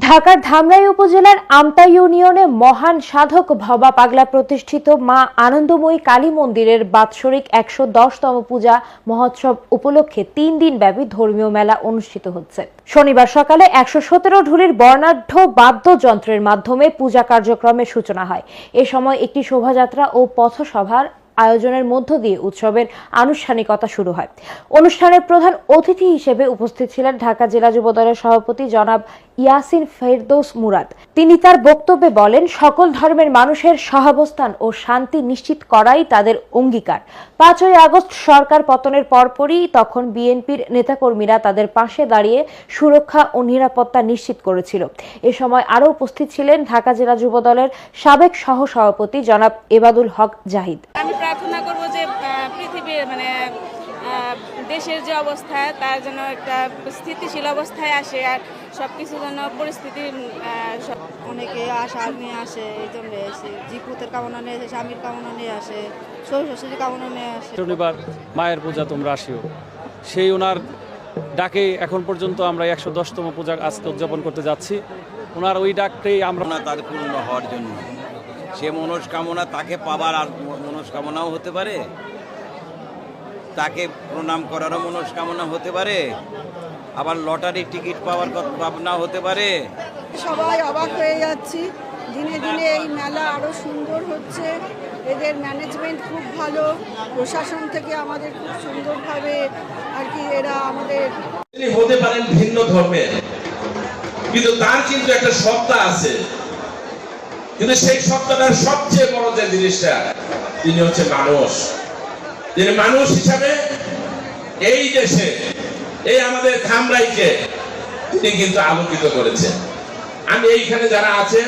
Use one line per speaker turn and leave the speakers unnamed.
ঢাকার ধামরাই উপজেলার আমতা ইউনিয়নে মহান সাধক ভবা পাগলা প্রতিষ্ঠিত মা আনন্দময়ী কালী মন্দিরের বাৎসরিক ১১০তম পূজা মহোৎসব উপলক্ষে ৩ দিন ব্যাপী ধর্মীয় মেলা অনুষ্ঠিত হচ্ছে। শনিবার সকালে ১১৭ ঢুলির বর্ণাঢ্য বাদ্যযন্ত্রের মাধ্যমে পূজা কার্যক্রমের সূচনা হয়। এ সময় একটি শোভাযাত্রা ও পথসভার আয়োজনের মধ্য দিয়ে উৎসবের আনুষ্ঠানিকতা শুরু হয়। অনুষ্ঠানের প্রধান অতিথি হিসেবে উপস্থিত ছিলেন ঢাকা জেলা যুবদলের সভাপতি জনাব ইয়াসিন ফেরদৌস মুরাদ। তিনি তার বক্তব্যে বলেন, সকল ধর্মের মানুষের সহাবস্থান ও শান্তি নিশ্চিত করাই তাদের অঙ্গীকার। ৫ই আগস্ট সরকার পতনের পরপরই তখন বিএনপির নেতাকর্মীরা তাদের পাশে দাঁড়িয়ে সুরক্ষা ও নিরাপত্তা নিশ্চিত করেছিল। এ সময় আরও উপস্থিত ছিলেন ঢাকা জেলা যুবদলের সাবেক সহসভাপতি জনাব এবাদুল হক জাহিদ।
প্রার্থনা করব যে পৃথিবীর দেশের যে অবস্থা তার জন্য একটা স্থিতিশীল অবস্থায় আসে, আর সবকিছু যেন পরিস্থিতি
অনেকে আশা নিয়ে আসে, এই জন্য এসে জিপুতের কামনা নিয়ে আসে, স্বামীর কামনা নিয়ে আসে, শ্বশুর কামনা নিয়ে আসে।
শনিবার মায়ের পূজা তোমরা আসিও, সেই ওনার ডাকে এখন পর্যন্ত আমরা ১১০তম পূজা আজকে উদযাপন করতে যাচ্ছি। ওনার ওই ডাকটাই আমরা
তার পূর্ণ হওয়ার জন্য, সে মনস্কামনা তাকে পাবার আর মনস্কামনাও হতে পারে, তাকে প্রণাম করারও মনস্কামনা হতে পারে, আবার লটারি টিকিট পাওয়ার ভাবনা হতে পারে।
সবাই অবাক হয়ে যাচ্ছি, দিনে দিনে এই মেলা আরো সুন্দর হচ্ছে। এদের ম্যানেজমেন্ট খুব ভালো, প্রশাসন থেকে আমাদের খুব সুন্দরভাবে আর কি এরা আমাদের।
তিনি হতে পারেন ভিন্ন ধর্মের, কিন্তু তার কিন্তু একটা সত্তা আছে, কিন্তু সেই সত্তাটার সবচেয়ে বড় যে জিনিসটা, তিনি হচ্ছে মানুষ। তিনি মানুষ হিসাবে এই দেশে, এই আমাদের ধামরাইকে তিনি কিন্তু আলোকিত করেছেন। আমি এইখানে যারা আছে